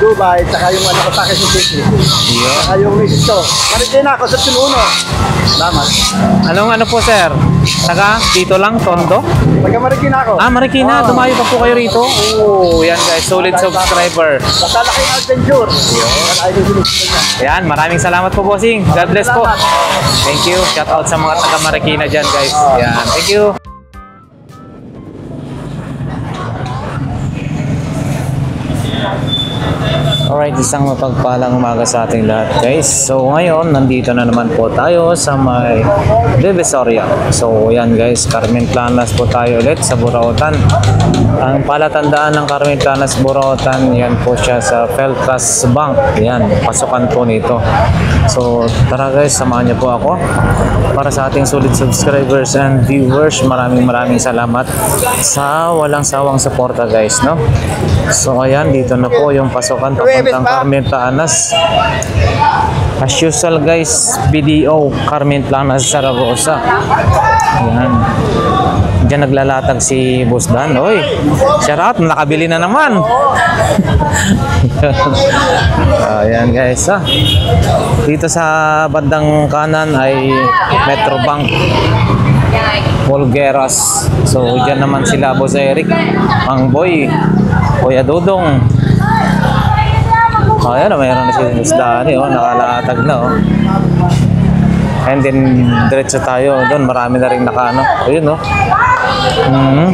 Dubai, tsaka yung anak ko sa akin sa City. Yeah. Tsaka yung misis ko. Marikina ako sa Pinuno. Salamat. Anong ano po, sir? Taga dito lang, Tondo? Taga Marikina ako. Ah, Marikina. Dumayo pa po kayo rito. Oh, yan guys. Solid subscriber. Basta laki adventure. Yan, maraming salamat po, bossing. God bless po. Thank you. Shout out sa mga taga Marikina dyan, guys. Yan, thank you. Alright, isang mapagpalang umaga sa ating lahat, guys. So ngayon, nandito na naman po tayo sa may Divisoria. So yan guys, Carmen Planas po tayo ulit sa Burautan. Ang palatandaan ng Carmen Planas Burautan, yan po siya sa Feltras Bank. Yan, pasukan po nito. So tara guys, samahan niyo po ako. Para sa ating solid subscribers and viewers, maraming salamat sa walang sawang suporta guys, no? So ayan, dito na po yung pasukan papuntang Carmen Planas. As usual guys, BDO Carmen Planas Zaragoza. Ayan. Diyan naglalatag si Boss Dan. Oy, shout out, nakabili na naman. Ayan guys, dito sa bandang kanan ay Metrobank Volgueras. So diyan naman sila Boss Eric, Ang Boy, Kuya Dudong. Ayan, mayroon na si Boss Danny, nakalatag na. And then diretso tayo doon, marami na rin nakaano. Ayun ayun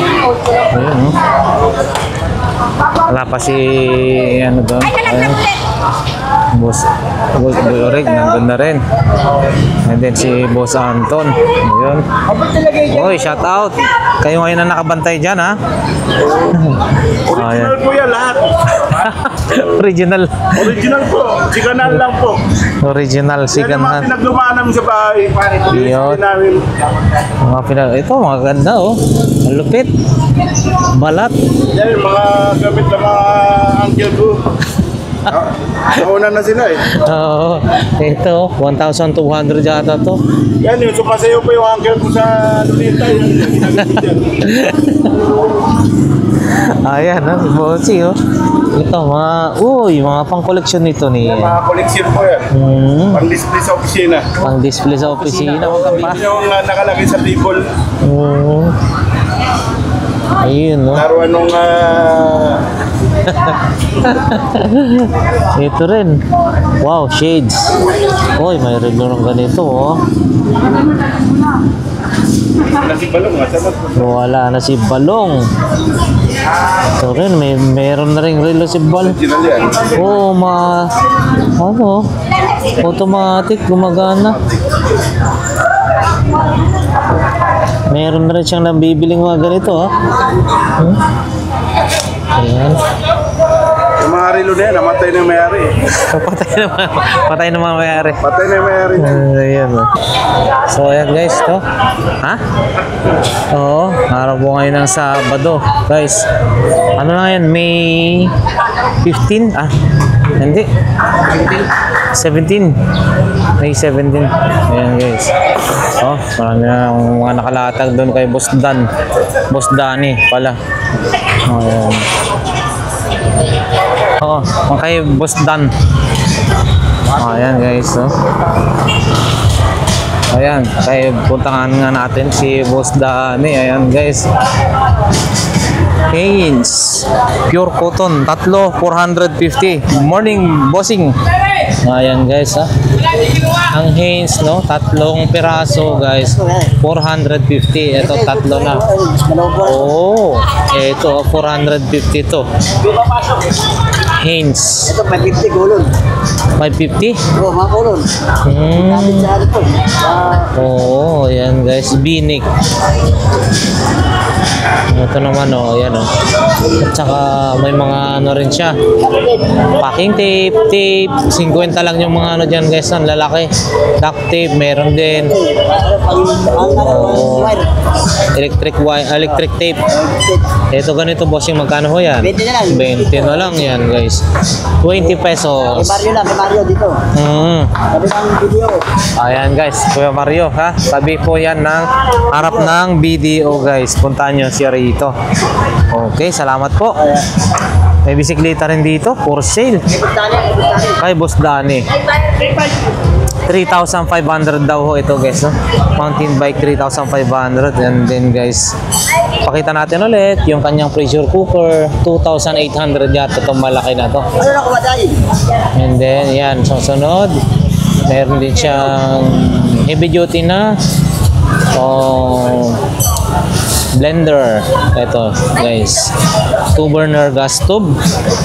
wala pa si ano doon. Ayun. Boss Boyoreg nandun na rin. And then si Boss Anton. Ayun. Oy, shout out. Kayo ngayon na nakabantay dyan, ha? Original po yan lahat. Original. Original po. Siganan lang po. Original siganan. Yan yung mga pinaglumaan namin sa bahay. Ito, mga ganda, Ang lupit. Balat. Yan yung mga gamit ng mga uncle ko. Nauna na sila Oo. Ito, 1,200 yata to. Yan yung sumasayo pa yung uncle ko sa Lolita. Ayan, si Bossy, Ito, mga pang-collection nito ni. Mga koleksyon po yan. Pang-display sa opisina. Pang-display sa opisina. Ito yung nakalagay sa table. Ayun, Laruan nung ito rin. Wow, shades. Oy, may regular ganito, Wala si Balong, Wala na si Balong. Ito rin, meron na rin relo si Balong. Original yan. Automatic, gumagana. Meron na rin siyang nabibiling mga ganito, Ayan. Yung mga relo na yan, namatay na yung mayari. Patay na mga mayari. Patay na yung mayari. Ayan, So ayan guys, Oo, araw po ngayon ng Sabado, guys. Ano na yan? May 15? Hindi. 17. May 17. Ayan guys. Marami na mga nakalatag doon kay Boss Dan. Boss Danny pala. Ayan. Kay Boss Dan. Ayan guys, Ayan, kaya puntahan nga natin si Boss Danny. Ayan guys. Hanes Pure Cotton, tatlo 450. Morning bossing. Ayan guys, ang Hanes, tatlong piraso guys, 450. Ito tatlo na. Ito 450 to. Hanes. Ito 550 gulon. 550? Oo, mga gulon. Gamit sa ano po. Ayan guys, Binik. Ito naman, ayan At saka may mga ano rin siya. Packing tape, 50 lang yung mga dyan guys, lalaki. Duct tape, meron din. Electric wire, electric tape. Ito ganito bossing, magkano ho yan? 20 na lang. 20 na lang yan guys. guys. 20 May pesos. Mario na, may Mario dito. Sabi ng video. Ayan guys, Kuya Mario ha. Sabi po yan ng harap ng BDO guys. Puntahan nyo siya rito. Okay, salamat po. May bisikleta rin dito, for sale. Kay Boss Danny. 3,500 daw ho ito guys, no? Mountain bike 3,500. And then guys, pakita natin ulit yung kanyang pressure cooker, 2,800 yata itong malaki na to. Ano na kumatay? And then yan, susunod, meron din siyang heavy duty na blender. Ito guys, 2 burner gas stove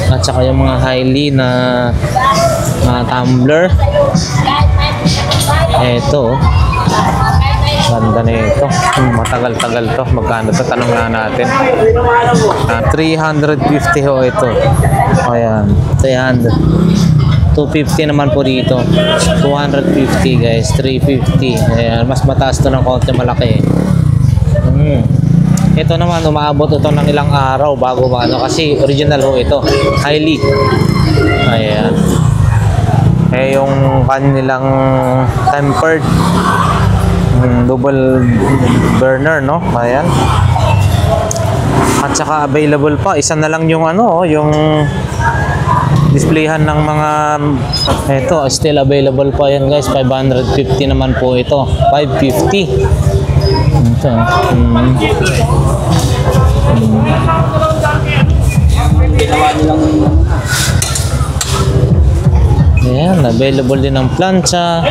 at saka yung mga highly na tumbler. Ito, ganda na ito. Matagal-tagal to. Magkano to? Tanong na natin. 350 ho ito. Ayan, 300. 250 naman po dito. 250 guys, 350. Ayan, mas mataas to ng konti, malaki. Ito naman, umaabot ito ng ilang araw bago ano, kasi original ho ito. Highly. Ayan. Eh yung kanilang tempered double burner, no? Ayan. At saka available pa, isa na lang yung ano, yung displayhan ng mga ito, still available pa yan guys. 550 naman po ito. 550. Ito. Ayan, available din ang plancha,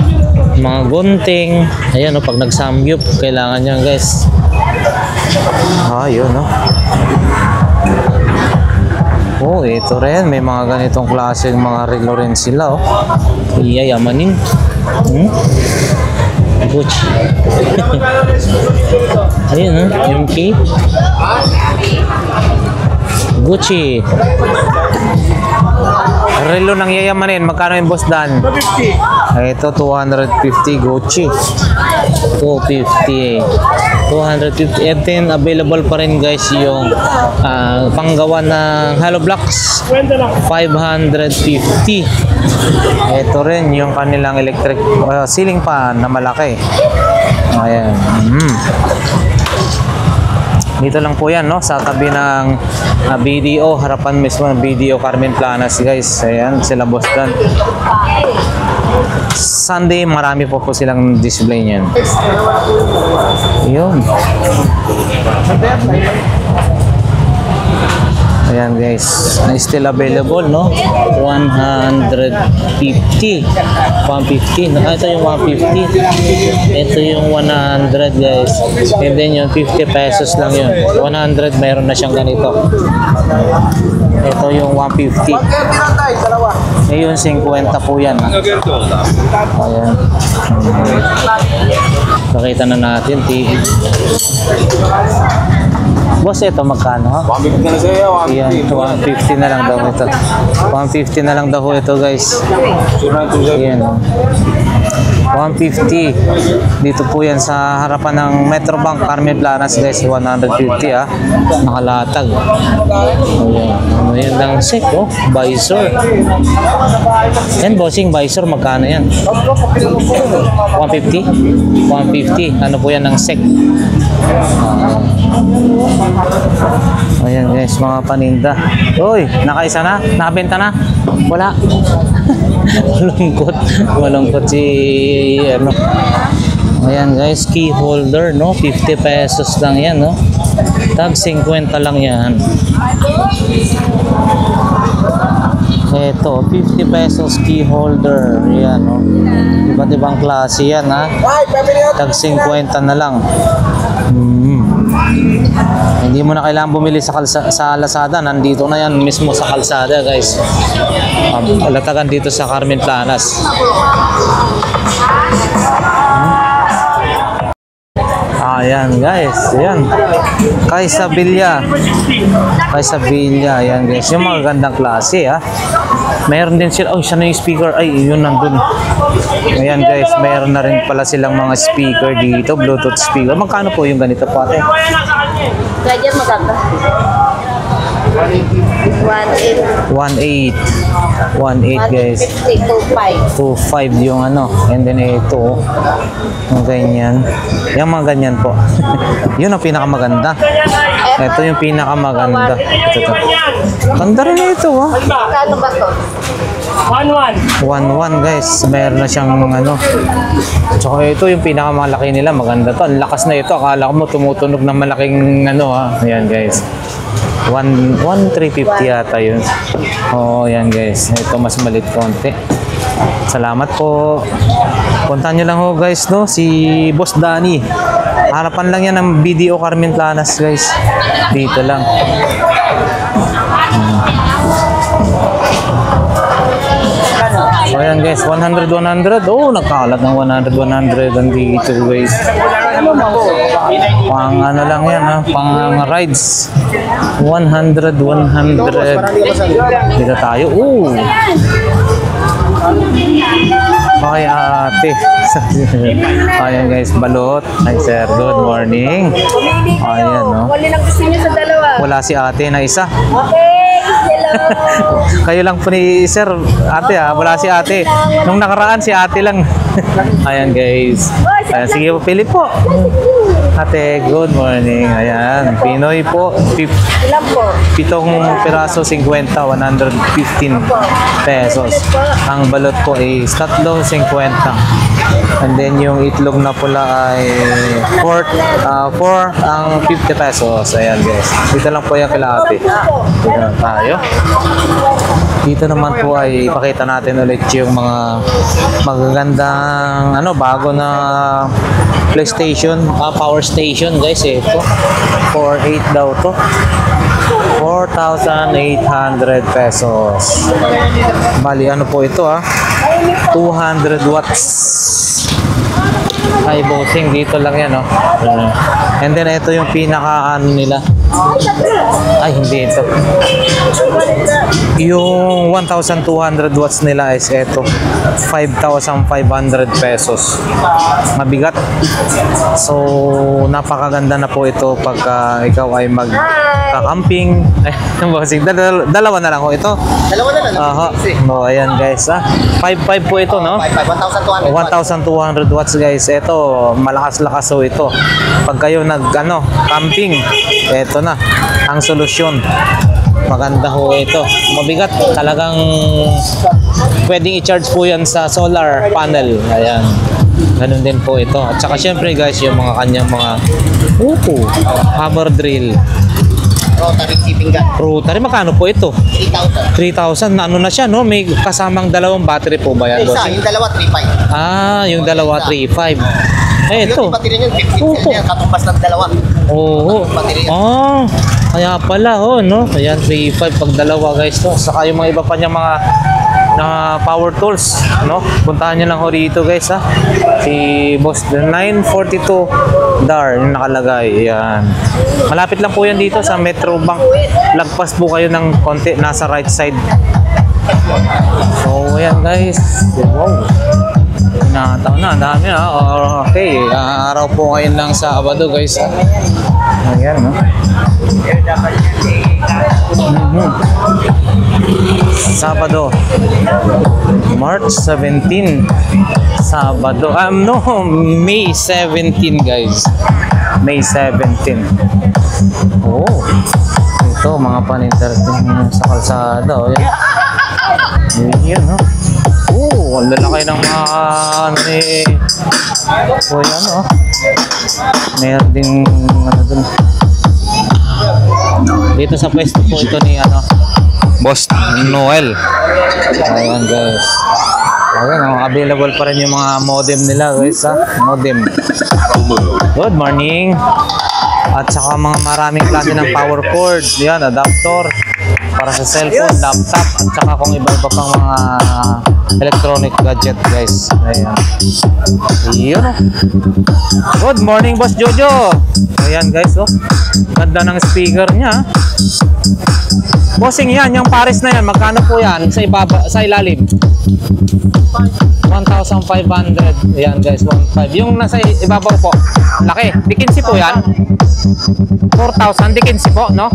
mga gunting. Ayan, pag nag-samgyup, kailangan yan guys. Yun, no? Ito rin. May mga ganitong klase mga relo rin sila, iyayamanin. Gucci. Ayun, yung key. Gucci. Relo ng yayamanin. Magkano yung Boss Dan? 250. Ito, 250 Gucci. 250. 250. And then, available pa rin guys yung panggawa ng hollow blocks. 550. Ito rin yung kanilang electric ceiling fan na malaki. Ayan. Dito lang po yan, no? Sa tabi ng BDO, harapan mismo ng BDO Carmen Planas guys. Ayan, sila Boss Dan. Sunday, marami po silang display niyan. Yun. Ayan guys, still available, no? 150. 150. Ito yung 150. Ito yung 100 guys. And then yung 50 pesos lang yun. 100 mayroon na siyang ganito. Ito yung 150. Ngayon 50 po yan. Ayan. Pakita na natin. Boss, ito magkano ha? 150 na sa'yo, Ayan, 150 na lang daw ito. 150 na lang daw ito guys. Ayan, 150. Dito po yan sa harapan ng Metrobank Carmen Planas guys. 150 nakalatag. Ayan, ano yan lang sec, visor. Yan bossing, visor magkano yan? 150? 150. Ano po yan ng sec? Ayan guys, mga paninda. Uy, nakaisa na? Nakabenta na? Wala. Malungkot si ano. Ayan guys, key holder, no? 50 pesos lang yan, no? Tag 50 lang yan. Ito, 50 pesos key holder. Ayan, no? Iba't ibang klase yan, ha? Tag 50 na lang. Hindi mo na kailangan bumili sa Lazada. Nandito na yan mismo sa kalsada guys. Latagan dito sa Carmen Planas. Ayan guys, ayan. Kaysa Villa. Ayan guys, yung mga gandang klase Mayroon din sila, isa na yung speaker, ay yun nandun. Ayan guys, mayroon na rin pala silang mga speaker dito, Bluetooth speaker. Magkano po yung ganito po ate? Kaya maganda. 1.8. 1.8 guys. 2.5 yung ano. And then ito, yung ganyan. Yung mga ganyan po. Yun ang pinakamaganda. Ito yung pinakamaganda. Ito. Ganda rin ito, oh. Kano ba to? 1.1 guys. Meron na siyang ano. Tsaka ito yung pinakamalaki nila. Maganda to. Ang lakas na ito. Akala ko mo tumutunog ng malaking ano, ha. Ayan guys. 1.350 yata yun. Oo, yan guys. Ito mas malit konti. Salamat po. Puntahan nyo lang ho guys, no? Si Boss Danny. Harapan lang yan ng BDO Carmen Planas guys. Dito lang. So ayan guys, 100, 100. Oh, nagkakalat ng 100, 100 andito guys. Pang ano lang yan ha, pang rides. 100, 100. Dito tayo. Oh. Okay ate. Ayan guys, balot. Hi sir, good morning. Ayan no. Wala lang gusto niyo sa dalawa. Wala si ate na isa. Okay, hello. Kayo lang po ni sir, ate ha, wala si ate. Nung nakaraan si ate lang. Ayan guys. Ayan, sige po, pili po. Ate, good morning. Ayan, Pinoy po. Ilan po? 7 piraso, 50, 115 pesos. Ang balot po is 3.50. And then yung itlog na pula ay 4 ang 50 pesos. Ayan guys. Dito lang po yung kila ate. Dito lang tayo. Dito naman po ay ipakita natin ulit yung mga magagandang ano, bago na PlayStation, power station guys. Ito 4.8 daw to. 4,800 pesos. Bali ano po ito ha, 200 watts. Ay bossing, dito lang yan oh. And then ito yung pinaka ano nila. Ay hindi ito. Yung 1,200 watts nila is ito, 5,500 pesos. Mabigat. So napakaganda na po ito pagka ikaw ay mag-camping. Bossing, dalawa na lang ho ito. Dalawa na lang. Aha. No, ayan guys ha. 5.5 po ito no. 1,200. 1,200 watts guys. Ito, malakas-lakas ho ito. Pag kayo camping, ito na ang solusyon. Maganda ho ito. Mabigat. Talagang pwedeng i-charge po yan sa solar panel. Ayan. Ganun din po ito. At saka syempre guys, yung mga kanyang mga hammer drill. Rotary shipping gun. Rotary, magkano po ito? 3,000. 3,000. Ano na siya, no? May kasamang dalawang battery po ba yan, Isa, bossing? yung dalawa 3,500. Ah, yung dalawa 3.5. Eh, ito. Yung battery niyan 15 Oo. cell niya, katumbas ng dalawa. Oo. Battery. Ah, kaya pala, no? Ayan, 3.5 pag dalawa, guys, to. Saka yung mga iba pa niyang mga na power tools, no? Puntahan niyo lang ho rito, guys, ha. Si Boss 942 DAR yung nakalagay. Ayan. Malapit lang po yan dito sa Metro Bank. Lagpas po kayo ng konti, nasa right side. So, ayan, guys. Wow. Nakataw na, ang dami ha. Okay, araw po ngayon lang sa Sabado guys ha. Ayan no. Sabado, March 17, Sabado. No, May 17 guys. May 17. Oh, ito mga paninter sa kalsada. Oh, yan. Yan no. Oh, ang lalaki ng mga ano ni Boy ano. Meron ding ano dun. Dito sa pwesto po ito ni ano, Boss Noel. Ayan guys. Ayan, available pa rin yung mga modem nila guys ha. Modem. Good morning. At saka mga maraming klase ng power cord. Yan, adapter para sa cellphone, laptop, at saka kung iba-iba pang mga electronic gadget guys. Ayan. Yun. Good morning Boss Jojo. Ayan guys oh. Ganda ng speaker niya. Bossing yan, yung Paris na yan, magkano po yan sa ibaba, sa ilalim? 1,500. Yan guys, 1,500. Yung nasa ibabaw po, laki. Dikinsi po yan. 4,000. Dikinsi po, no?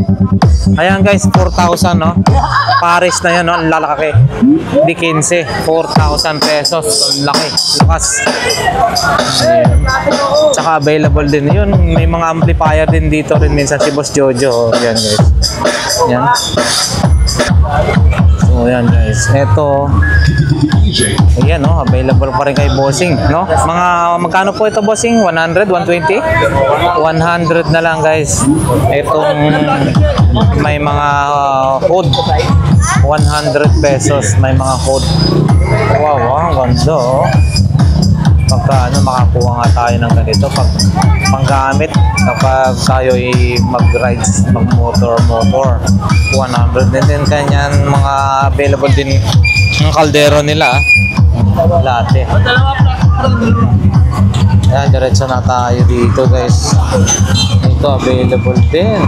Ayan guys, 4,000, no? Paris na yan, no? Ang lalaki. Dikinsi, 4,000 pesos. Ang laki. Lakas. Ayan. Tsaka available din yun. May mga amplifier din dito rin minsan si Boss Jojo. Yan guys. Yan. So yan guys. Ito. Ayan, no? Available pa rin kay Bossing, no? Mga magkano po ito, Bossing? 100, 120? 100 na lang guys. Itong may mga hood. 100 pesos may mga hood. Wow, ang ganda, oh. Pagka makakuha nga tayo ng ganito pag panggamit kapag tayo mag-rides, mag-motor 100 din kanyan. Mga available din ng kaldero nila, latte. Ayan, diretso na tayo dito guys. Ito available din.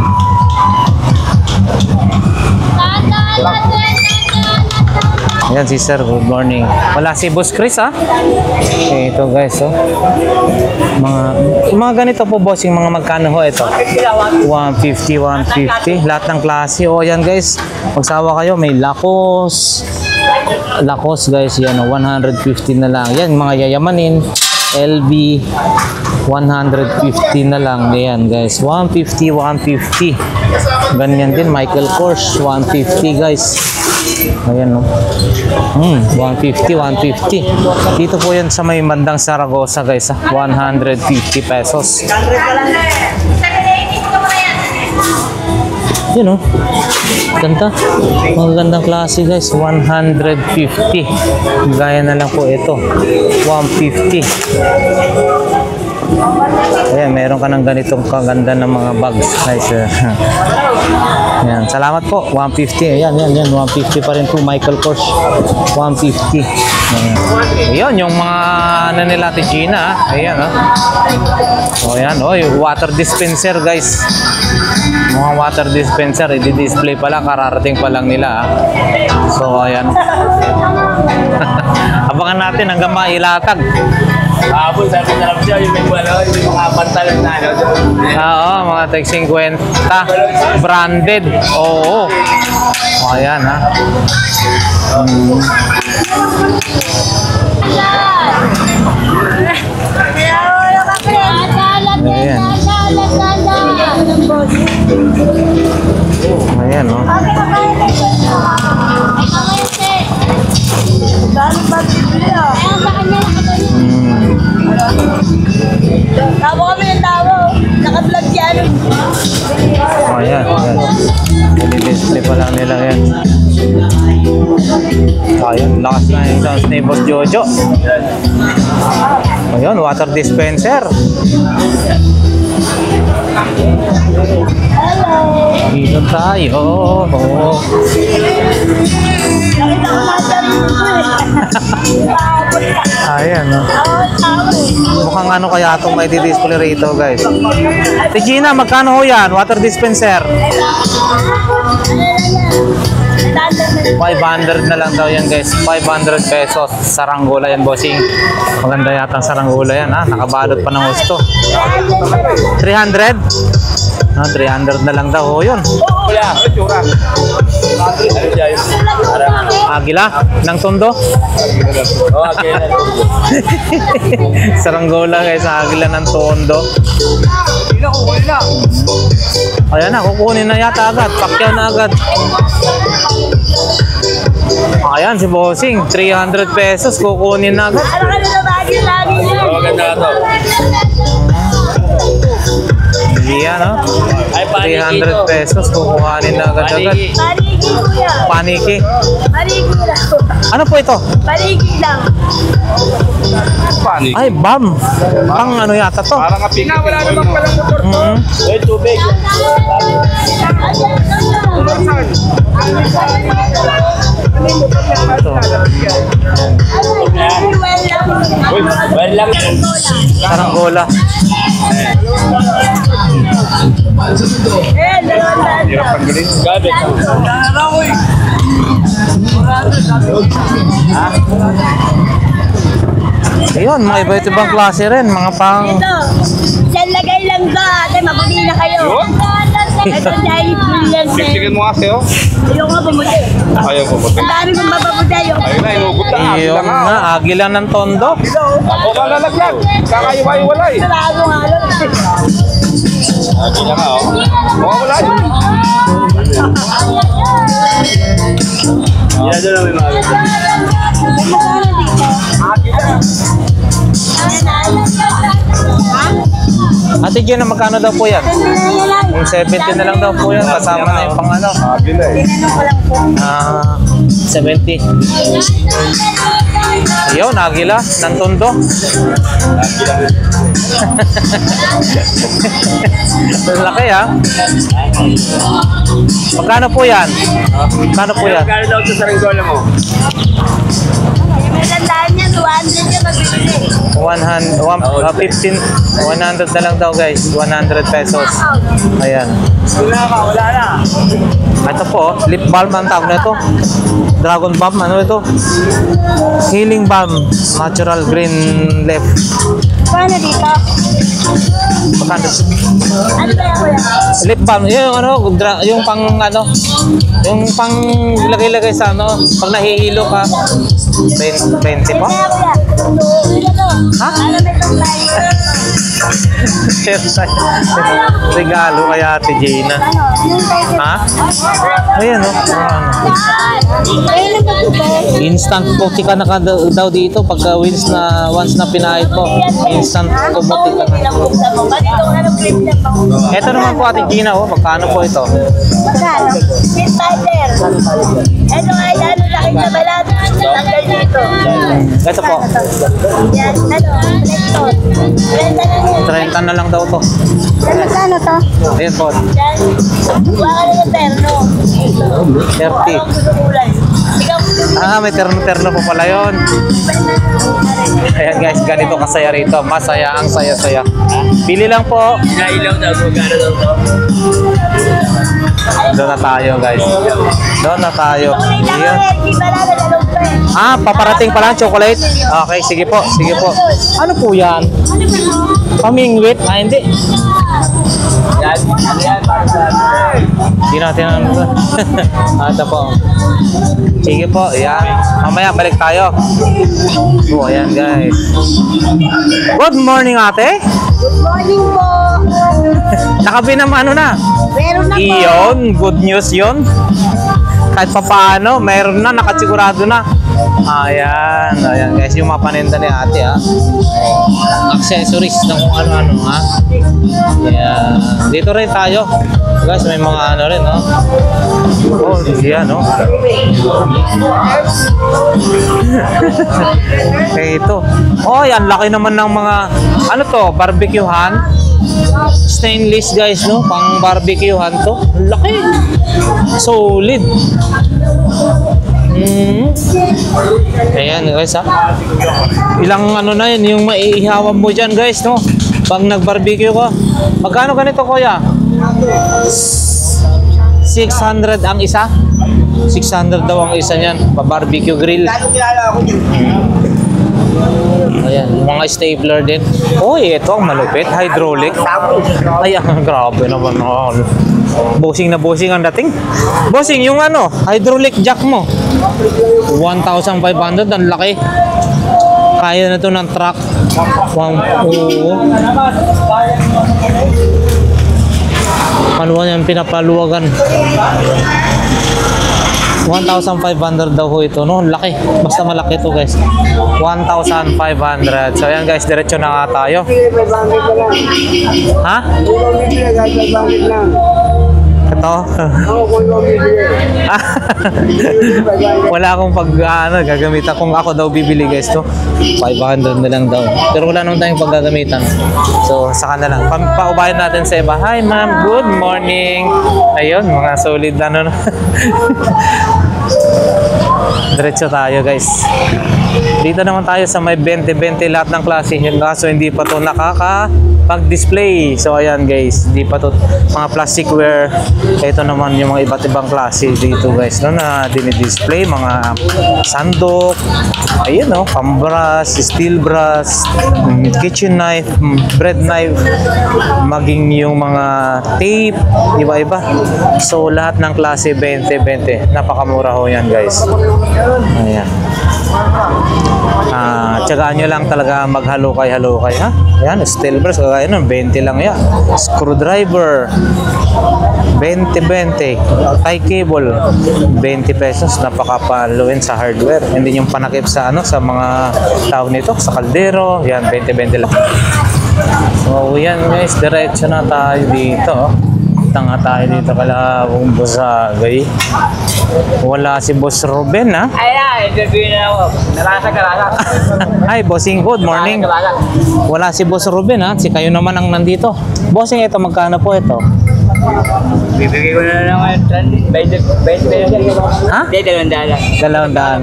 Ayan si Sir, good morning. Wala si Boss Chris, ha? Ito guys, oh. Mga ganito po, boss, yung mga magkano ho ito? 150, 150. Lahat ng klase. O, yan guys. Magsawa kayo, may Lacoste. Lacoste guys, yan, 150 na lang. Yan, mga yayamanin. LB, 150 na lang. Ayan guys, 150, 150. Ganyan din, Michael Kors, 150 guys. Ayan, no? 150, 150. Dito po yan sa may bandang Saragossa guys, 150 pesos. Yun, no? Ganda. Magandang klase guys, 150. Gaya na lang po ito, 150. Ayan, meron ka ng ganitong kaganda ng mga bags guys. Ayan, salamat po. 150. Ayan, 150 pa rin po, Michael Kors. 150. Ayan, yung mga ano nila Ate Gina. Ayan, ha. O, ayan, yung water dispenser guys. Mga water dispenser, i-display pa lang, kararating pa lang nila, ha. So, ayan. Abangan natin hanggang mailatag. Sabi na lang siya, yung mga pantalon na ano. Oo, mga tag 50. Branded. Oo. Ayan, ha. Ayan. Ayan, no. Tawa kami ng tawa. Naka-vlog yan. Ayan, ayan. Display pa lang nila yan. Ayan, lakas na yung sounds ni Boss Jojo. Ayan, water dispenser. Dito tayo. Ayan, no? Mukhang ano kaya itong may display rito, guys. Regina, magkano ho yan? Water dispenser? 500 na lang daw yan, guys. 500 pesos. Saranggola yan, bossing. Maganda yata ang saranggola yan, ha? Nakabalot pa ng gusto. 300? 300 na lang daw ho yun. Wala, tsura. Agila? Ng Tondo? Oh, okay. Saranggola guys, agila ng Tondo. Ayan na, kukunin na yata agad. Pakyaw na agad. Ayan si Bossing, 300 pesos kukunin na agad. Ano ka na lagi niya? Oh, ganda to. Yan, no? Ay, paniki 300 pesos kukuhanin na agad-agad. Panigi kuya. Paniki. Panigi lang. Ano po ito? Panigi lang. Ay, bam. Pang ano yata to? Parang apik. Wala naman palang motor. Uy, tubig. Ito. Uy, well lang. Saranggola. Eh, 200. Gabi. Ayun, mga iba't ibang klase rin. Mga pang... Ito, isang lagay lang ba? Ate, mabuli na kayo. Ito, dahil brilliant eh. Tingin mo kasi, oh. Ayaw nga bumuti. Ayaw ko Ang dami kong mababuti. Ayun na, inugot na. Ayun na, agila ng tondo. Ako malalaglag. Kakaiwa-iwalay. Bago nga lang. Ako na nga, oh. Wala yun. Yan doon lang may mga gabi. May magkano dito? Ate Gina, magkano daw po yan? Yung 70 na lang daw po yan. Kasama na yung pang ano. Agila eh. Tinanong ko lang po. 70. Ayun, agila ng tondo. Laki ha. Magkano po yan? Magkano po yan? Magkano daw ito sa ringgola mo? May tandaan niya, 200 yung magbibili. 100 na lang daw guys. 100 pesos. Ayan. Wala ka, wala na. Ito po, lip balm ang tawag na ito. Dragon balm, ano ito? Healing balm, natural green leaf. Paano dito? Magkano? Ano kaya kuya? Lip balm, yung ano, yung pang ano, yung pang lagay-lagay sa ano, pag nahihilo ka. 20 po? Kaya kuya? Ito. Ha? Ano may tayo? Regalo kay Ate Gina. Ano? Yung tayo? Ha? Ayan o. Ayun ang ito. Instant puti ka na ka daw dito pagka once na pinahit mo. Instant kumuti ka na. Ito naman po Ate Gina oh. Magkano po ito? Magkano? Pin fighter. Ito ay ano laki na balat. Tanggal dito. Ito po. Yan, ano? Ito. 30 na lang daw to. Magkano to? Ayan po. Yan. Baka na yung terno. 30. Ang gusto kulay. Ikaw, May terno-terno po pala yun. Ayan guys, ganito kasaya rito. Masaya ang saya-saya. Pili lang po. Pinailaw daw, magkano daw to? Doon na tayo guys. Doon na tayo. kulay lang Ayan. ang energy. Wala na lalong pa eh. Paparating pa lang chocolate? Okay, sige po, sige po. Ano po yan? Pamingwit? Hindi. Yan, yan, para sa Hindi natin ano. Ito po. Sige po, yan. Mamaya balik tayo. Oh, ayan guys. Good morning ate. Good morning po. Nakabinam ano na? Meron na po. Iyon, good news yun. Kahit pa paano, mayroon na, nakasigurado na. Ayan, ayan guys, yung mga paninda ni ate ha. Accessories ng kung ano-ano ha. Ayan, dito rin tayo. Guys, may mga ano rin no. Oh, yan no. Okay, ito. Oh, yan, laki naman ng mga, ano to, barbecuehan. Stainless guys no, pang barbecuehan to. Laki. Solid. Ayan guys ha. Ilang ano na yun, yung maiihawan mo dyan guys no. Pag nag-barbecue ka. Magkano ganito kuya? 600 ang isa? 600 daw ang isa niyan. Pa-barbecue grill. Ayan, mga stapler din. Uy, ito ang malupit. Hydraulic. Ayan, grabe naman. Bossing na bossing ang dating. Bossing, yung ano, hydraulic jack mo. 1,500, ang laki. Kaya na to ng truck. Paluan yan, pinapaluwagan. 1,500 daw ho ito, no? Laki. Basta malaki to guys. 1,500. So ayan guys, diretso na nga tayo. Ha? Ito? Wala akong gagamitan kung ako daw bibili guys to. 500 na lang daw. Pero wala naman tayong paggagamitan. So saka na lang. Paubayan natin sa iba. Hi ma'am, good morning. Ayun, mga solid na ano. Diretso tayo guys. Dito naman tayo sa may 20-20 lahat ng klase. Kaso hindi pa to pag-display. So ayan guys, hindi pa to mga plasticware. Ito naman yung mga iba't ibang klase dito guys, no, na dinidisplay, mga sandok, ayun no, pambras, steel brass, kitchen knife, bread knife, maging yung mga tape, iba-iba. So lahat ng klase 20-20, napakamura ho yan guys. Ayan. Tsagaan nyo lang talaga maghalukay-halukay ha. Ayan, steel brass, kagaya nun, 20 lang yan. Screwdriver, 20-20. Tie cable, 20 pesos. Napakapaluin sa hardware. Hindi yung panakip sa ano, sa mga tawag nito, sa kaldero. Yan, 20-20 lang. So yan guys, diretso na tayo dito. Tanga tayo dito kalabong Busagay. Wala si Boss Ruben ha. Ay na, interview na ako. Narasa. Hi Bossing, good morning. Wala si Boss Ruben ha. Si kayo naman ang nandito. Bossing, ito magkano po ito? Bibigay ko na lang 20 pesos. Ha? Hindi, 200 lang.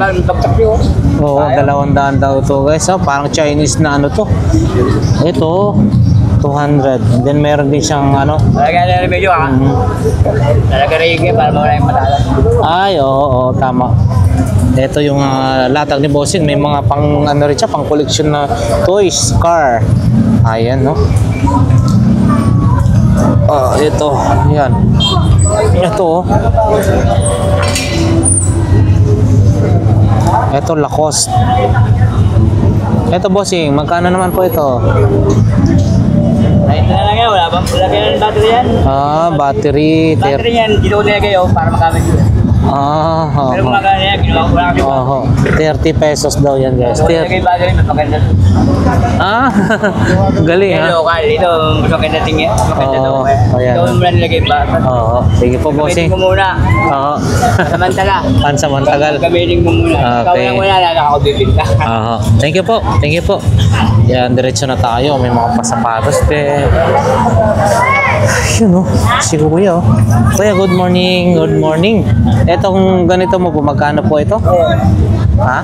200. Oo, 200 daw to guys. Oh, parang Chinese na ano to. Ito 200. And then meron din siyang ano. Talaga na medyo ha. Talaga rin yung para mawala yung matala. Ay, oo, tama. Ito yung latag ni Bossing. May mga pang ano rin siya, pang collection na toys, car. Ayan, no. Ito. Yan. Ito. Ito, Lacoste. Ito, Bossing. Magkano naman po ito? Ay, ito na lang yan. Wala bang lagyan ng battery yan? Battery. Battery yan, dito ko nilagay para magamit ko. Pero kung magkano yan, ginawa ko lang kasi 30 pesos daw yan guys. kung nilagay battery, mas maganda. Galing ha. Local, dito mas maganda tingin. Maganda daw. Ayan. Ito muna nilagay ba? Sige po Bossing. Gamitin mo muna. Samantala. Pansamantagal. Gamitin mo muna. Ikaw Okay. lang wala, lala ako bibinta. Thank you po. Thank you po. Yan, diretso na tayo. May mga pasapatos din. Yun o. Si Kuya o. Kuya, good morning. Good morning. Etong ganito mo po, magkano po ito? Ha?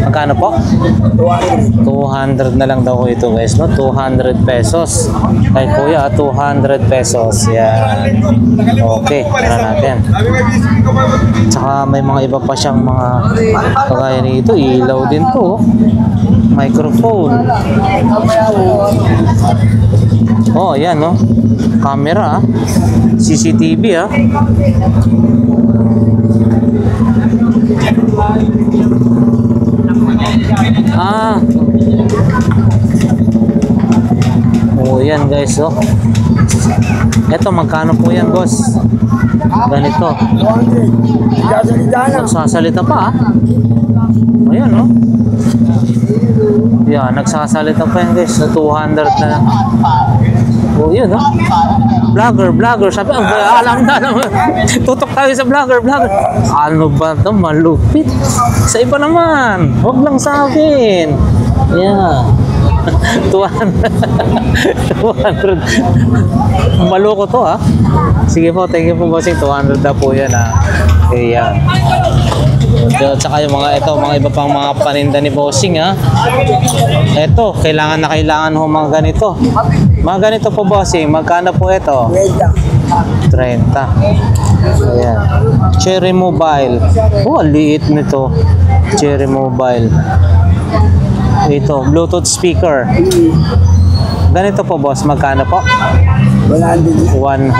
Magkano po? 200 na lang daw ito guys, no? 200 pesos. Kay Kuya, 200 pesos. Yan. Okay, tara natin. Tsaka may mga iba pa siyang mga kagaya nito. Ilaw din to. Microphone. Oh, yan no. Camera. CCTV ah. Oh, yan guys, oh. Ito, magkano po yan, boss? Ganito. Nagsasalita pa, ah. Ayan, oh. Yan, nagsasalita pa yan, guys. 200 na lang. Oh, yun, oh. Vlogger. Sabi, alam na naman. Tutok tayo sa vlogger. Ano ba ito? Malupit. Sa iba naman. Huwag lang sa akin. Yeah. 200. Maloko to, ha? Sige po, thank you po, bossing. 200 na po yan, ha? Okay, yan. At saka yung mga iba pang mga paninda ni bossing, ha? Ito, kailangan ho mga ganito. Mga ganito po, bossing. Magkano po ito? 30. Ayan. Cherry Mobile. Oh, liit nito. Cherry Mobile. Ito, Bluetooth speaker. Ganito po, boss. Magkano po? 100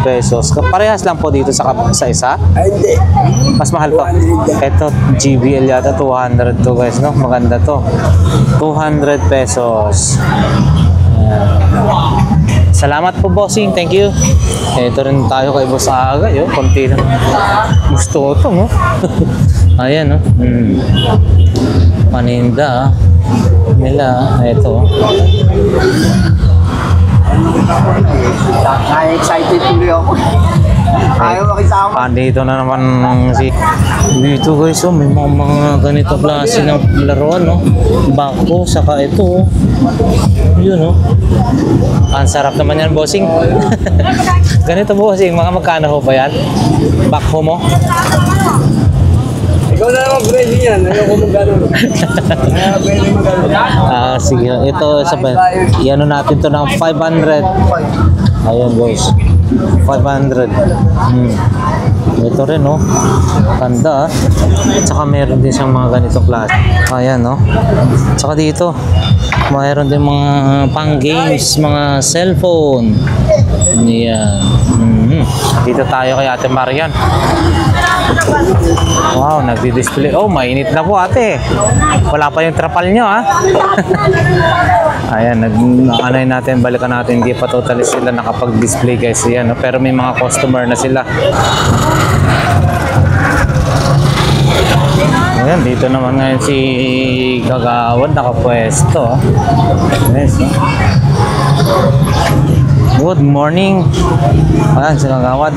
pesos. Parehas lang po dito sa isa? Hindi. Mas mahal po. Ito, GBL yata. 200 to guys, no? Maganda to. 200 pesos. Ayan. Salamat po, bossing. Thank you. Ito rin tayo kay Boss Aga. Yun, konti lang. Gusto ko ito, no? Ayan, no? Paninda, nila. Ito. Na-excited tuloy ako. Ayaw makisama. Dito na naman si dito guys, oh, may mga ganito klase ng laruan, no? Bako, saka ito, oh. Yun, oh. Ang sarap naman yan, bossing. Ganito, bossing, mga magkano ho ba yan? Bako mo? Ikaw na naman presyo yan. Ayoko mong gano'n. Kaya pwede mo gano'n. Sige. Ito, ano natin to ng 500. Ayan guys. 500. Ito rin, no? Ganda, ah. Tsaka meron din siyang mga ganitong klase. Ayan, no? Tsaka dito, mayroon din mga pang-games, mga cellphone. Ayan. Dito tayo kay Ate Marian. Wow, nagdi-display. Oh, mainit na po, ate. Wala pa yung trapal nyo, ha? Ayan, ano natin, balikan natin. Hindi pa totally sila nakapag-display, guys. Ayan, no? Pero may mga customer na sila. Ayan, dito naman ngayon si Kagawad nakapwesto. Yes, no? Good morning. Ayan, si Kagawad.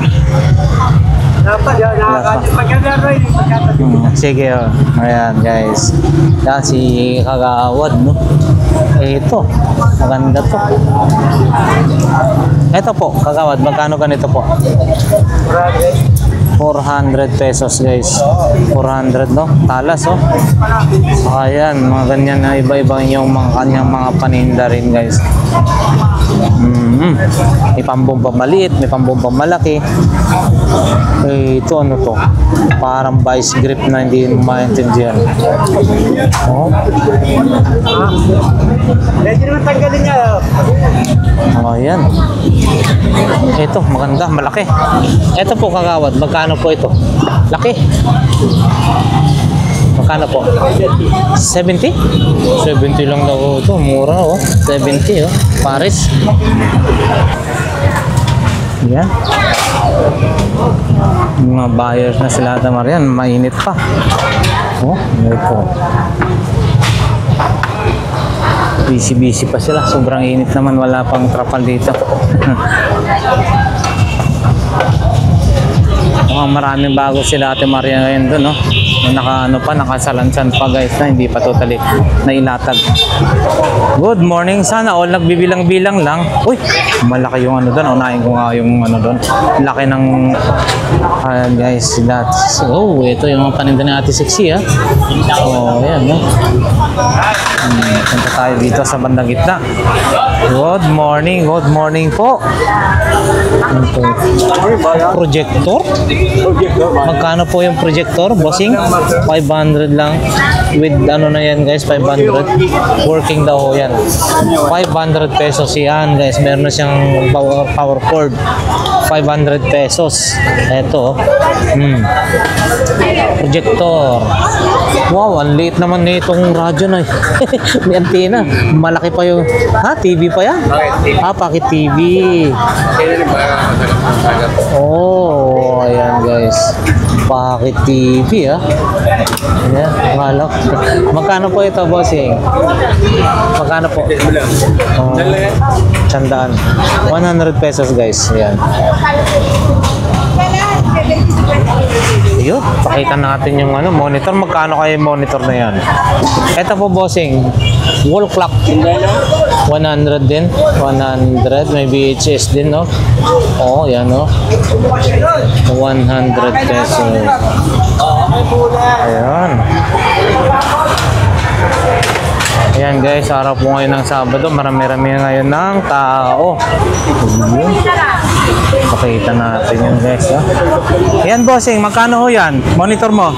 Sige, oh. Ayan, guys. Yan si Kagawad, no? Ito, maganda to. Ito po, Kagawad, magkano ganito po? 400 pesos, guys. 400, no? Talas, oh. Saka yan, mga ganyan na iba-iba yung mga kanyang mga paninda rin, guys. May pambumpang maliit, may pambumpang malaki. Ito, ano to? Parang vice grip na hindi mo maintindihan. Oh. Pwede naman tanggalin niya. Ayan. Ito, maganda, malaki. Ito po, Kagawad, magkano po ito? Laki. Magkano po? 70? 70 lang daw ito. Mura, oh. 70, oh. Paris. Yan. Mga buyers na sila, Ate Marian. Mainit pa. Oh, ito. Busy pa sila. Sobrang init naman. Wala pang trapal dito. Maraming bago sila, Ate Maria, ngayon doon, no? Nakasalansan pa, guys, na hindi pa totally nailatag. Good morning. Sana all nagbibilang-bilang lang. Uy, malaki yung ano doon. Unahin ko nga yung ano doon. Laki ng guys, sila. Oh, ito yung paninda ni Ate Sexy, ha? Oh, ayan, no? Punta tayo dito sa bandang gitna. Good morning po. Projector? Magkano po yung projector, bossing? 500 lang. With ano na yan, guys, 500. Working daw yan. 500 pesos yan, guys. Meron na siyang power cord. 500 pesos. Ito, projector. Wow, ang liit naman nitong radyo na. May antena. Malaki pa yung... Ha? TV pa yan? Pocket TV. Oh, ayan, guys. Pocket TV, ha? Ayan, malak. Magkano po ito, bossing? Magkano po? Oh, sandaan. 100 pesos, guys. Ayan. Yun, pakita natin yung ano, monitor. Magkano kayo yung monitor na yan? Ito po, bossing, wall clock. 100 din. 100. May VHS din, no? Oo, yan, no? 100 pesos. Ayan. Ayan, guys, araw po ngayon ng Sabado. Marami-rami ngayon ng tao. Ayan. Pakita natin yun, guys, ha? Ayan, bossing, magkano ho yan? Monitor mo?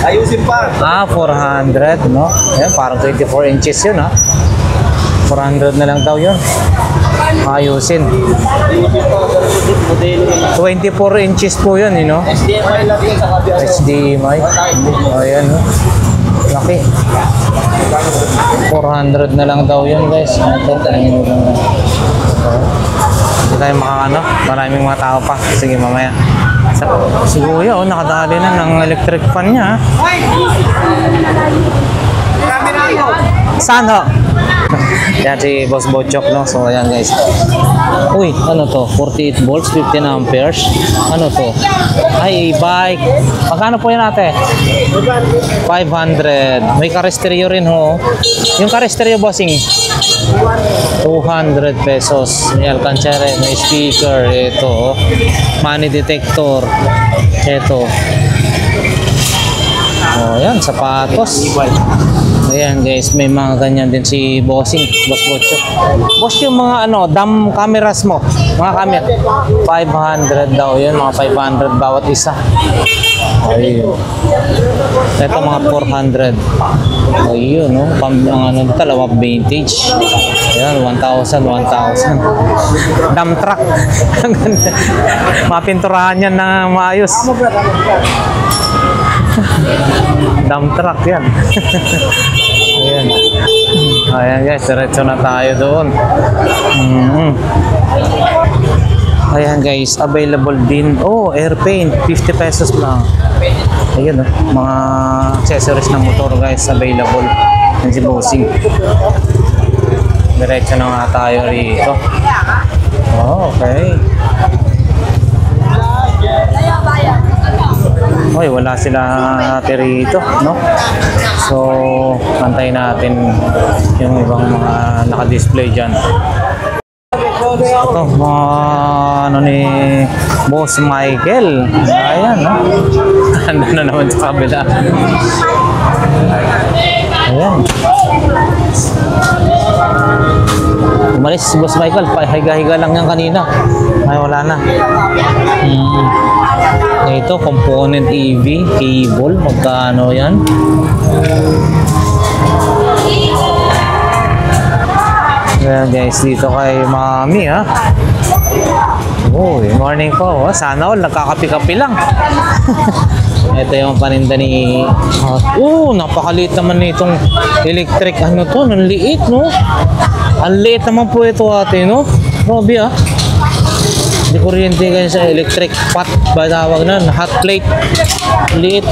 Ayusin pa. 400, no? Ayan, parang 24 inches yun, ha? 400 na lang daw yun. Ayusin. 24 inches po yun, you know? HDMI lang yun sa kabila. HDMI. Ayan, no? Laki. 400 na lang daw yun, guys. Hindi tayo makakano. Maraming mga tao pa. Sige, mamaya. Si Kuya, oh, nakadali na ng electric fan niya. Saan, ho? Yan si Boss Bochok, no? So, ayan, guys. Uy, ano to? 48 volts, 15 amperes. Ano to? Ay, bike. Magkano po yan, ate? 500. May karesteryo rin, ho. Yung karesteryo, bossing? 200 pesos. May alcancere, may speaker. Ito, oh. Money detector. Ito. Oh, yan, sapatos. Ayan guys, may mga ganyan din si Bossing, Boss Bocho. Boss, yung mga ano, dam cameras mo, mga camera, 500 daw yun, mga 500 bawat isa. Ayun. Ito mga 400. Ayun, no? Ang ano, dalawa vintage. Ayan, 1,000. Dump truck. Mapinturahan yan na maayos. Dump truck yan. Ayan. Ayan guys, diretso na tayo doon. Ayan guys, available din. Oh, air paint, 50 pesos lang. Ayun, mga accessories ng motor guys, available. Yan si Bossing. Diretso na nga tayo rito. Oh, okay. Oy, wala sila ate rito, no? So, antayin natin yung ibang mga naka-display dyan. Ito, mga ano ni Boss Michael. Ayan, no? Ando na naman sa kabila. Ayan. Umalis si Boss Michael. Higa-higa lang yan kanina. Ay, wala na. Ito, component EV, cable. Magkano yan? Ayan guys, dito kay Mami ha. Uy, morning po. Sana all, nagkakapi-kapi lang. Ito yung paninda ni... napakaliit naman nitong electric. Ano to? Ang liit, no? Ang liit naman po ito ate, no? Grabe ah. Di kuryente kayo sa electric pot. Ba tawag na? Hot plate. Liit.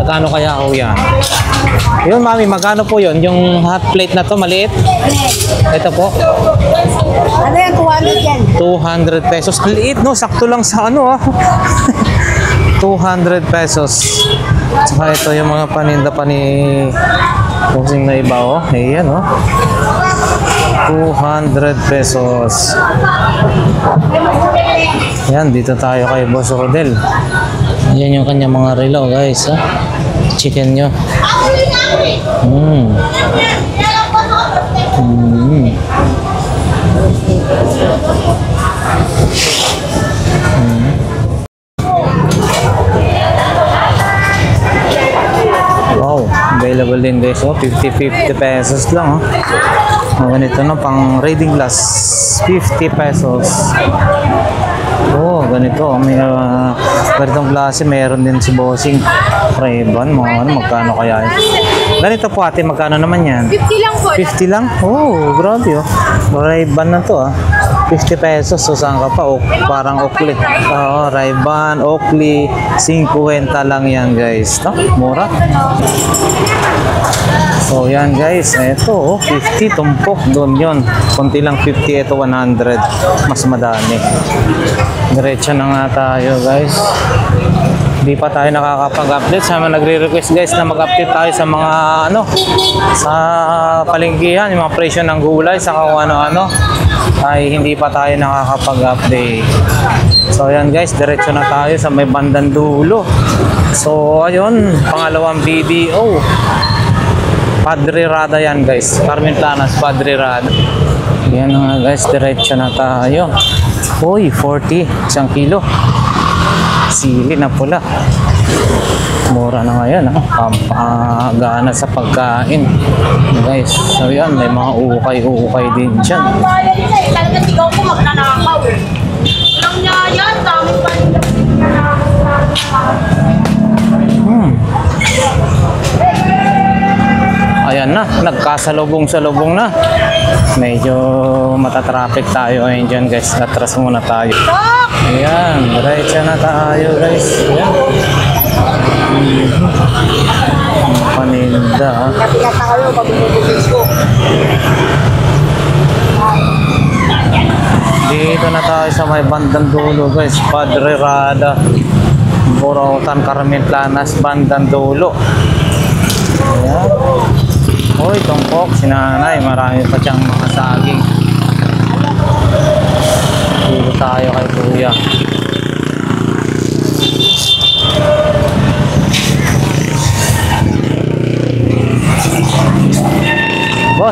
Magkano kaya ako yan? Yun mami, magkano po yun? Yung hot plate na to, maliit? Ito po. Ano yan? 200 yan. 200 pesos. Liit, no? Sakto lang sa ano, ah. 200 pesos. Saka ito yung mga paninda pa ni Bossing na iba, oh. Ayan, oh. 200 pesos. Yan, dito tayo kay Boss Rodel. Yan yung kanya mga relo, guys, ha? Chicken nyo. Wow, available din guys, oh. 50 pesos lang, oh. Ganito na, pang reading glass, 50 pesos. Oh, ganito. May ganitong klase, meron din si Bossing. Ray-Ban, mga ano, magkano kaya yun? Ganito po ate, magkano naman yan? 50 lang po. 50 lang? Oh, grabe oh. Ray-Ban na to ah. 50 pesos. So, saan ka pa? Parang Oakley. Oo, Ray-Ban, Oakley. 50 lang yan guys. No? Mura. So, yan guys. Ito, oh, 50 tumpok. Doon yun. Kunti lang 50. Ito 100. Mas madami. Diretso na nga tayo guys. Hindi pa tayo nakakapag-update. Sa mga nagre-request guys na mag-update tayo sa mga ano, sa palenggihan, yung mga presyo ng gulay, sa kung ano-ano, ay hindi pa tayo nakakapag-update. So ayan guys, diretso na tayo sa may bandang dulo. So ayun, pangalawang BDO. Padre Rada yan guys. Carmen Planas, Padre Rada. Yan nga guys, diretso na tayo. Uy, 40, 1 kilo. Sili na pula. Mura na ngayon, ha? Pampagana sa pagkain. Guys, so yan, may mga ukay-ukay din dyan. Talaga sigaw ko magnanakaw. Walang niya yan, dami pa rin. Ayan na, nagkasalubong-salubong na. Medyo matatraffic tayo ngayon dyan guys. Atras muna tayo. Ayan, diretso na tayo guys. Ayan. Paninda ha. Dito na tayo sa may bandang dulo guys. Padre Rada, Burautan, Carmen Planas, bandang dulo. Ayan. Uy, tumpok, sinanay, marami pa siyang mga saging. Dito tayo kay Kuya.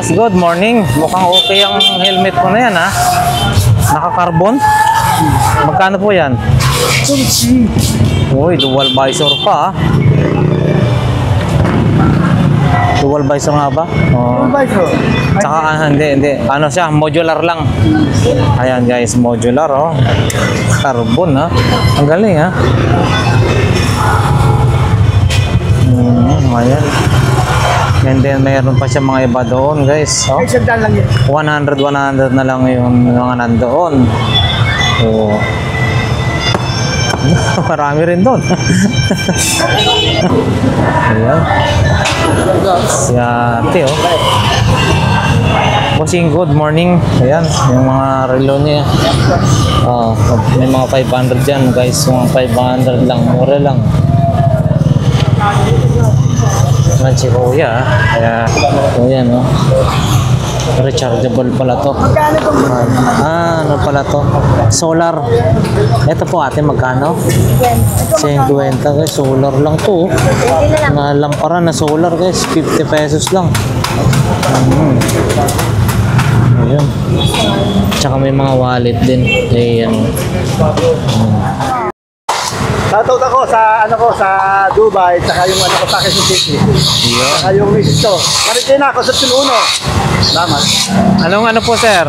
Boss, good morning. Mukhang okay ang helmet mo na yan, ha? Naka-carbon? Magkano po yan? Uy, dual visor pa, ha? Dual visor nga ba? Oh. Tsaka, hindi. Ano siya, modular lang. Ayan guys, modular, oh. Carbon, ha? Ang galing, ha? Ayan. And then mayroon pa siya mga iba doon guys. Oh. 100 na lang yung mga nandoon. So, marami rin doon. Ayan. Si ate, oh. Bossing, good morning. Ayan, yung mga relo niya. May mga 500 dyan guys. Mga 500 lang, mura lang. Naman si Kuya, kaya yan, no? Rechargeable pala to. Ano pala to? Solar. Ito po ate, magkano? 50 guys, solar lang to. Nalamparan na solar guys, 50 pesos lang. Ayun. Tsaka may mga wallet din. Ayan. Shoutout ako sa sa Dubai, saka yung ko sa Quezon City. Saka yung misis ko. Marikina ako sa Tuluno. Salamat. Anong po sir?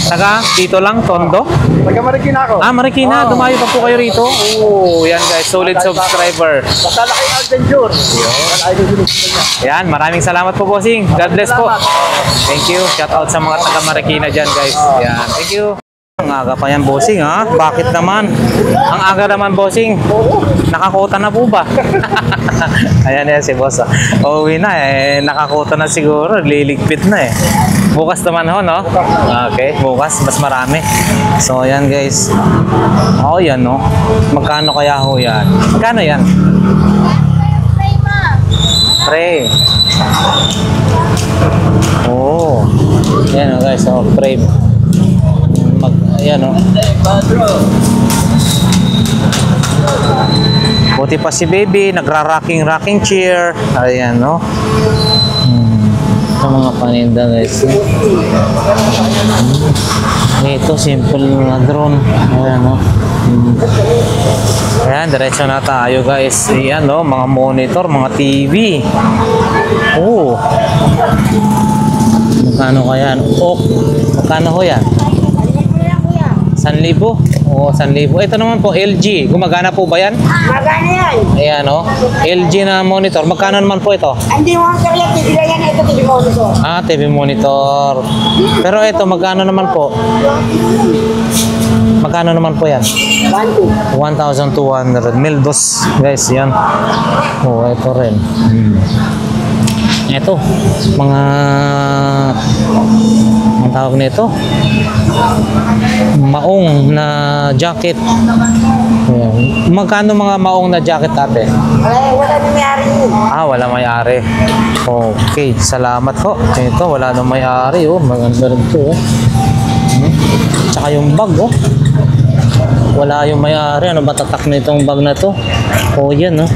Taga dito lang, Tondo? Taga Marikina ako. Marikina, dumayo pa po kayo rito? Oo, yan guys, solid subscriber. Basta laki adventure. Yan, maraming salamat po bossing. God bless po. Thank you. Shout out sa mga taga Marikina dyan guys. Yan, thank you. Ang aga pa yan bossing, ha? Bakit naman? Ang aga naman bossing. Nakakuta na po ba? Ayan yan si boss. Uwi na eh. Nakakuta na siguro. Liligpit na eh. Bukas naman ho, no? Okay, bukas. Mas marami. So, ayan guys. Oh, yan, no? Magkano kaya ho yan? Magkano yan? Pray. Oh. Ayan o guys. Oh, pray. Ayan, o. Buti pa si baby, nagra-rocking chair. Ayan, no? Ito mga paninda guys. Ito, simple na drone. Ayan, no? Ayan, diretso na tayo guys. Ayan, no? Mga monitor, mga TV. Oh. Magkano kaya? Oh, magkano ho yan? 1,000? Oo, 1,000. Ito naman po, LG. Gumagana po ba yan? Magana yan. Ayan, o. LG na monitor. Magkano naman po ito? Hindi mo ang kaya TV lang yan. Ito TV monitor. TV monitor. Pero ito, magkano naman po? Magkano naman po yan? 1,200. Mildos. Guys, yan. Oo, ito rin. Ito, mga ang tawag nito, maong na jacket. Ayan. Magkano mga maong na jacket ate? Wala na may-ari yun. Wala may-ari. Okay, salamat ho. Ito, wala na may-ari. Oh, maganda rin ito. Tsaka yung bag, oh. Wala yung may-ari. Ano ba tatak na itong bag na to? Yan, oh.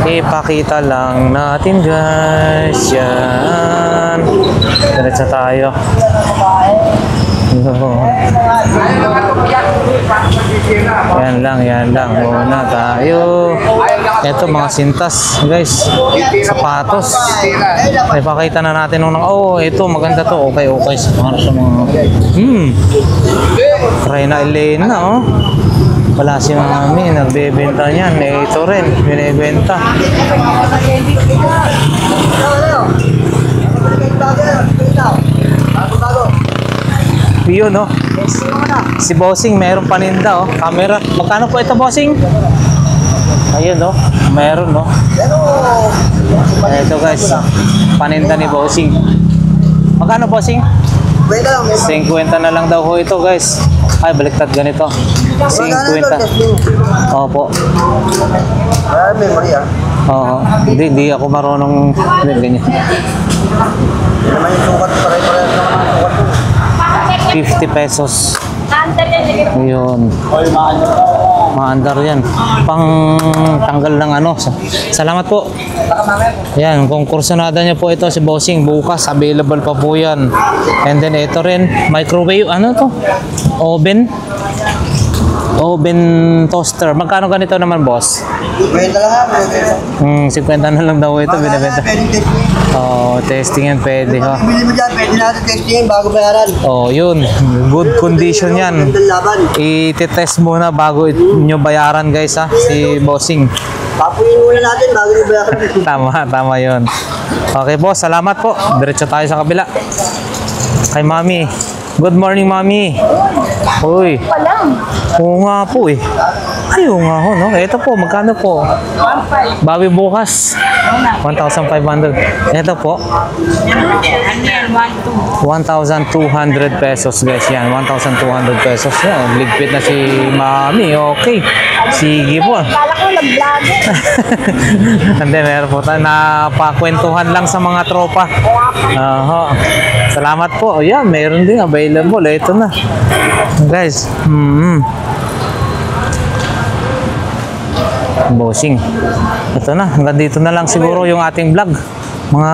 Ipakita lang natin guys. Yan. Diretso tayo. Yan lang. Muna tayo. Ito mga sintas guys. Sapatos. Ipakita na natin nung ito maganda to. Okay. Para sa mga Reyna Elena, oh. Wala si mami, nagbebenta niyan. Ito rin, binibenta. Yun, no? Si Bossing, mayroong paninda, oh. Camera. Magkano po ito, Bossing? Ayun, no? Meron, no? Ito, guys. Paninda ni Bossing. Magkano, Bossing? 50 na lang daw ho ito guys. Ay, baliktad ganito. 50. Opo. Memory Oo. Hindi ako marunong ganyan. Naman yung sukat, pare-pare naman ang sukat. 50 pesos. Hunter yan, lagay mo. Yun. Maandar yan. Pang tanggal ng ano. Salamat po. Yan, kung kursunada niyo po ito si Bossing, bukas available pa po yan. And then ito rin, microwave, ano to? Oven toaster. Magkano ganito naman, boss? 50 lang ha. 50 na lang daw ito binibenta. Oh, testing yan pwede ha. Bili mo dyan, pwede natin testingin bago bayaran. Oh, yun. Good condition yan. Laban. I-test muna bago nyo bayaran guys ha, si Bossing. Papuyin muna natin bago nyo bayaran. Tama yun. Okay boss, salamat po. Diretso tayo sa kabila. Kay Mami. Good morning, Mami. Uy. Walang. Oo nga po eh. Ay, oo nga ho, no? Ito po, magkano po? 1.5. Bawi bukas. 1,500. Ito po. 1,200 pesos guys yan. 1,200 pesos. Yan. Ligpit na si Mami. Okay. Sige po. Kala ko nag-vlogger. Hindi, meron po tayo. Napakwentuhan lang sa mga tropa. Salamat po. Ayan, meron din available. Ito na. Guys. Bossing. Ito na. Hanggang dito na lang siguro yung ating vlog. Mga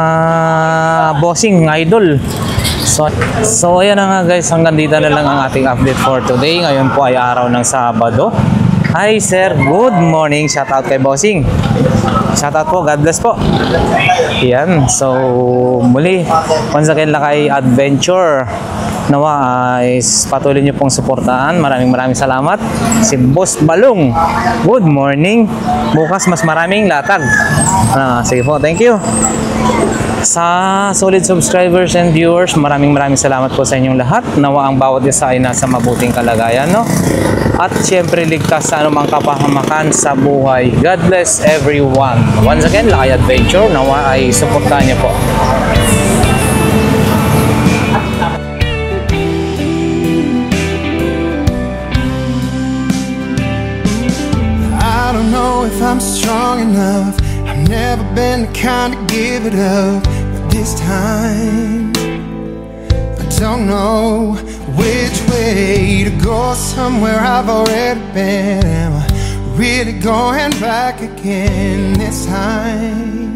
bossing, idol. So ayan na nga guys. Hanggang dito na lang ang ating update for today. Ngayon po ay araw ng Sabado. Hi sir, good morning. Shout out kay Bossing. Shout out po, God bless po. Yan, so muli, once again lang kay Adventure. Nawa is patuloy niyo pong suportahan. Maraming salamat. Si Boss Balong, good morning. Bukas mas maraming latag. Sige po, thank you. Sa solid subscribers and viewers, maraming salamat po sa inyong lahat. Nawa ang bawat isa ay nasa mabuting kalagayan, no? At syempre ligtas sa anumang kapahamakan sa buhay. God bless everyone. Once again, Lakay Adventure, nawa ay suportahan niyo po. I don't know if I'm strong enough. I've never been the kind to give it up, but this time I don't know which way to go. Somewhere I've already been. Am I really going back again this time?